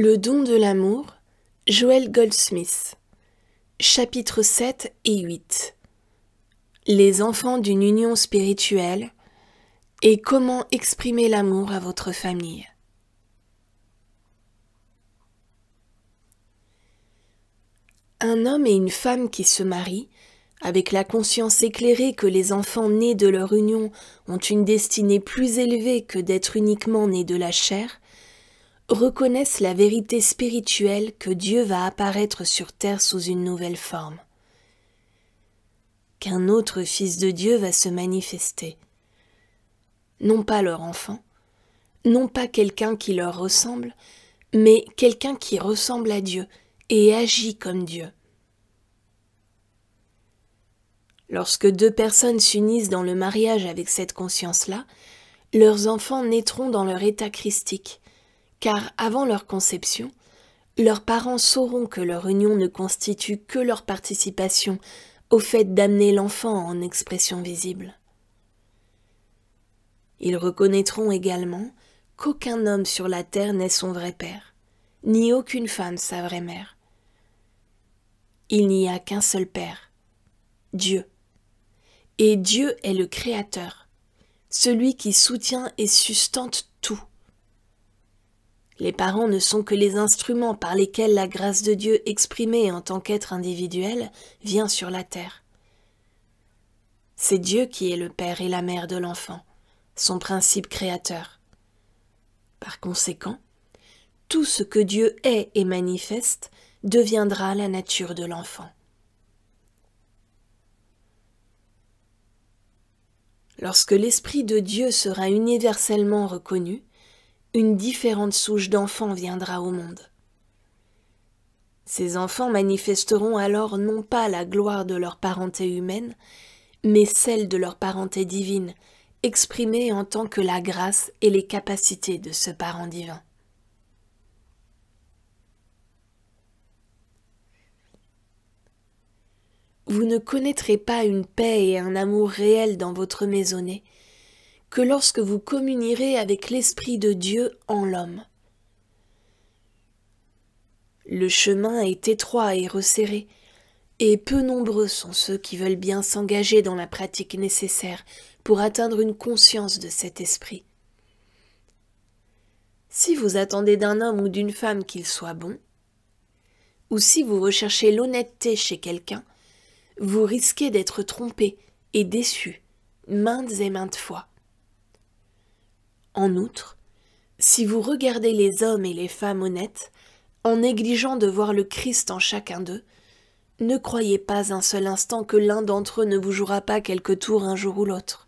Le don de l'amour, Joel Goldsmith, chapitres 7 et 8. Les enfants d'une union spirituelle et comment exprimer l'amour à votre famille. Un homme et une femme qui se marient, avec la conscience éclairée que les enfants nés de leur union ont une destinée plus élevée que d'être uniquement nés de la chair, reconnaissent la vérité spirituelle que Dieu va apparaître sur terre sous une nouvelle forme. Qu'un autre Fils de Dieu va se manifester. Non pas leur enfant, non pas quelqu'un qui leur ressemble, mais quelqu'un qui ressemble à Dieu et agit comme Dieu. Lorsque deux personnes s'unissent dans le mariage avec cette conscience-là, leurs enfants naîtront dans leur état christique, car avant leur conception, leurs parents sauront que leur union ne constitue que leur participation au fait d'amener l'enfant en expression visible. Ils reconnaîtront également qu'aucun homme sur la terre n'est son vrai père, ni aucune femme sa vraie mère. Il n'y a qu'un seul Père, Dieu. Et Dieu est le Créateur, celui qui soutient et sustente tout. Les parents ne sont que les instruments par lesquels la grâce de Dieu exprimée en tant qu'être individuel vient sur la terre. C'est Dieu qui est le père et la mère de l'enfant, son principe créateur. Par conséquent, tout ce que Dieu est et manifeste deviendra la nature de l'enfant. Lorsque l'Esprit de Dieu sera universellement reconnu, une différente souche d'enfants viendra au monde. Ces enfants manifesteront alors non pas la gloire de leur parenté humaine, mais celle de leur parenté divine, exprimée en tant que la grâce et les capacités de ce parent divin. Vous ne connaîtrez pas une paix et un amour réel dans votre maisonnée que lorsque vous communierez avec l'Esprit de Dieu en l'homme. Le chemin est étroit et resserré, et peu nombreux sont ceux qui veulent bien s'engager dans la pratique nécessaire pour atteindre une conscience de cet esprit. Si vous attendez d'un homme ou d'une femme qu'il soit bon, ou si vous recherchez l'honnêteté chez quelqu'un, vous risquez d'être trompé et déçu maintes et maintes fois. En outre, si vous regardez les hommes et les femmes honnêtes, en négligeant de voir le Christ en chacun d'eux, ne croyez pas un seul instant que l'un d'entre eux ne vous jouera pas quelque tour un jour ou l'autre.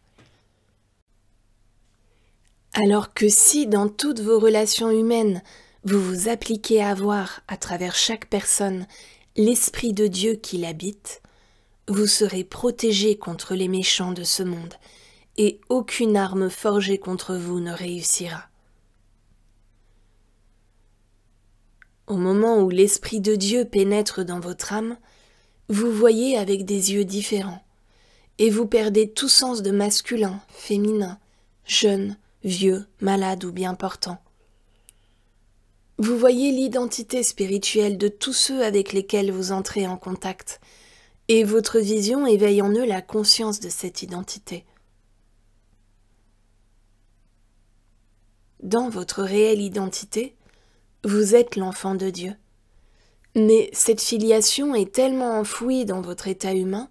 Alors que si, dans toutes vos relations humaines, vous vous appliquez à voir, à travers chaque personne, l'Esprit de Dieu qui l'habite, vous serez protégés contre les méchants de ce monde, et aucune arme forgée contre vous ne réussira. Au moment où l'Esprit de Dieu pénètre dans votre âme, vous voyez avec des yeux différents, et vous perdez tout sens de masculin, féminin, jeune, vieux, malade ou bien portant. Vous voyez l'identité spirituelle de tous ceux avec lesquels vous entrez en contact, et votre vision éveille en eux la conscience de cette identité. Dans votre réelle identité, vous êtes l'enfant de Dieu. Mais cette filiation est tellement enfouie dans votre état humain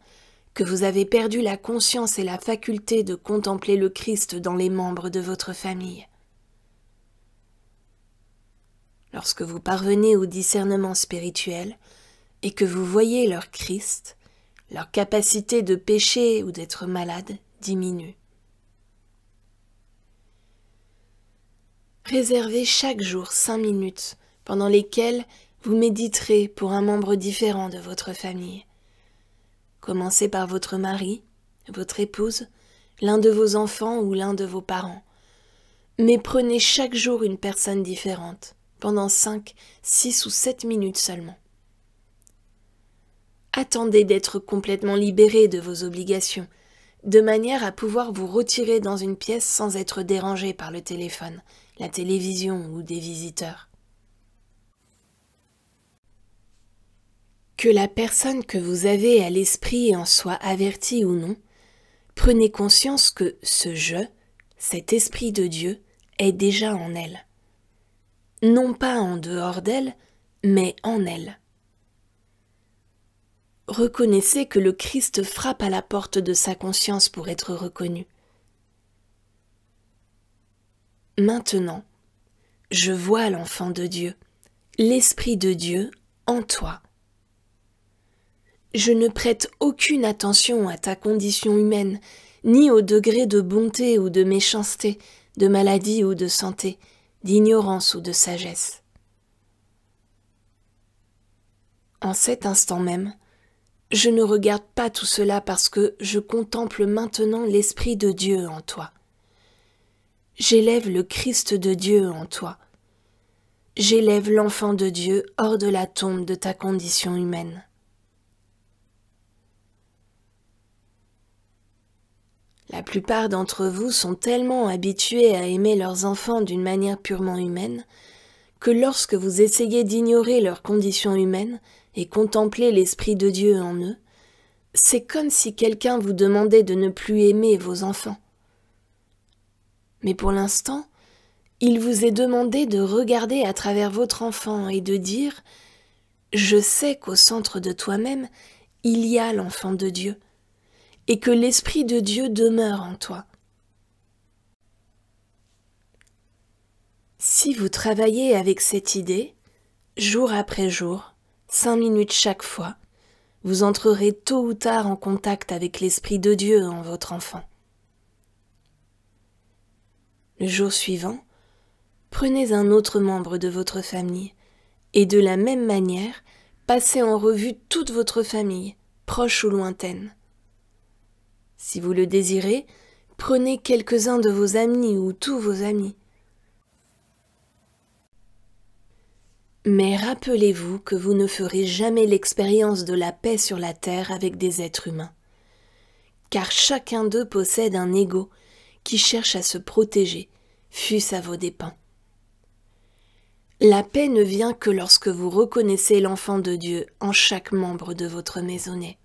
que vous avez perdu la conscience et la faculté de contempler le Christ dans les membres de votre famille. Lorsque vous parvenez au discernement spirituel et que vous voyez leur Christ, leur capacité de pécher ou d'être malade diminue. Réservez chaque jour 5 minutes pendant lesquelles vous méditerez pour un membre différent de votre famille. Commencez par votre mari, votre épouse, l'un de vos enfants ou l'un de vos parents. Mais prenez chaque jour une personne différente, pendant 5, 6 ou 7 minutes seulement. Attendez d'être complètement libéré de vos obligations, de manière à pouvoir vous retirer dans une pièce sans être dérangé par le téléphone, la télévision ou des visiteurs. Que la personne que vous avez à l'esprit en soit avertie ou non, prenez conscience que ce « je », cet esprit de Dieu, est déjà en elle. Non pas en dehors d'elle, mais en elle. Reconnaissez que le Christ frappe à la porte de sa conscience pour être reconnu. Maintenant, je vois l'enfant de Dieu, l'Esprit de Dieu en toi. Je ne prête aucune attention à ta condition humaine, ni au degré de bonté ou de méchanceté, de maladie ou de santé, d'ignorance ou de sagesse. En cet instant même, je ne regarde pas tout cela parce que je contemple maintenant l'Esprit de Dieu en toi. J'élève le Christ de Dieu en toi. J'élève l'enfant de Dieu hors de la tombe de ta condition humaine. La plupart d'entre vous sont tellement habitués à aimer leurs enfants d'une manière purement humaine que lorsque vous essayez d'ignorer leur condition humaine et contempler l'Esprit de Dieu en eux, c'est comme si quelqu'un vous demandait de ne plus aimer vos enfants. Mais pour l'instant, il vous est demandé de regarder à travers votre enfant et de dire « Je sais qu'au centre de toi-même, il y a l'enfant de Dieu. » et que l'Esprit de Dieu demeure en toi. Si vous travaillez avec cette idée, jour après jour, 5 minutes chaque fois, vous entrerez tôt ou tard en contact avec l'Esprit de Dieu en votre enfant. Le jour suivant, prenez un autre membre de votre famille et de la même manière, passez en revue toute votre famille, proche ou lointaine. Si vous le désirez, prenez quelques-uns de vos amis ou tous vos amis. Mais rappelez-vous que vous ne ferez jamais l'expérience de la paix sur la terre avec des êtres humains, car chacun d'eux possède un ego qui cherche à se protéger, fût-ce à vos dépens. La paix ne vient que lorsque vous reconnaissez l'enfant de Dieu en chaque membre de votre maisonnée.